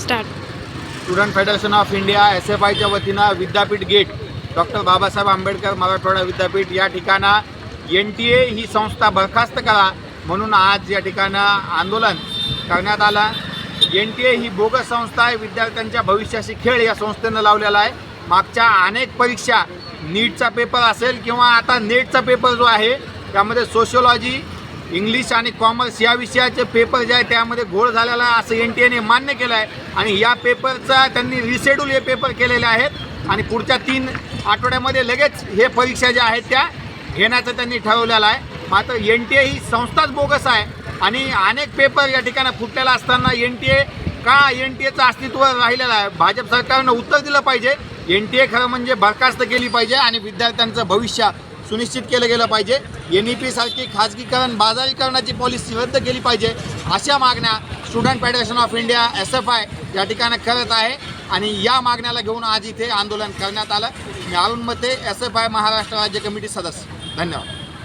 Start. Student federation of India SFIच्या वतीनं विद्यापीठ गेट डॉक्टर बाबासाहेब आंबेडकर मराठवाडा विद्यापीठ या ठिकाणं NTA ही संस्था बरखास्त करा म्हणून आज या ठिकाणं आंदोलन करण्यात आलं. NTA ही बोगस संस्था आहे, विद्यार्थ्यांच्या भविष्याशी खेळ या संस्थेनं लावलेला आहे. मागच्या अनेक परीक्षा नीटचा पेपर असेल किंवा आता नेटचा पेपर जो आहे त्यामध्ये सोशिओलॉजी, इंग्लिश आणि कॉमर्स या विषयाचे पेपर जे आहे त्यामध्ये घोळ झालेला आहे असं NTAने मान्य केलं आहे आणि या पेपरचा त्यांनी रिशेड्यूल हे पेपर केलेले आहेत आणि पुढच्या 3 आठवड्यामध्ये लगेच हे परीक्षा ज्या आहेत त्या घेण्याचं त्यांनी ठरवलेलं आहे. मात्र NTA ही संस्थाच बोगस आहे आणि अनेक पेपर या ठिकाणी फुटलेला असताना NTAचं अस्तित्व राहिलेलं आहे. भाजप सरकारनं उत्तर दिलं पाहिजे. NTA खरं म्हणजे बरखास्त केली पाहिजे आणि विद्यार्थ्यांचं भविष्य सुनिश्चित केलं गेलं पाहिजे. NEP सारखी खाजगीकरण बाजारीकरणाची पॉलिसी रद्द केली पाहिजे अशा मागण्या student federation of India SFI या ठिकाणी करत आहे आणि या मागण्याला घेऊन आज इथे आंदोलन करण्यात आलं. मी अरुण मते, SFI महाराष्ट्र राज्य कमिटी सदस्य. धन्यवाद.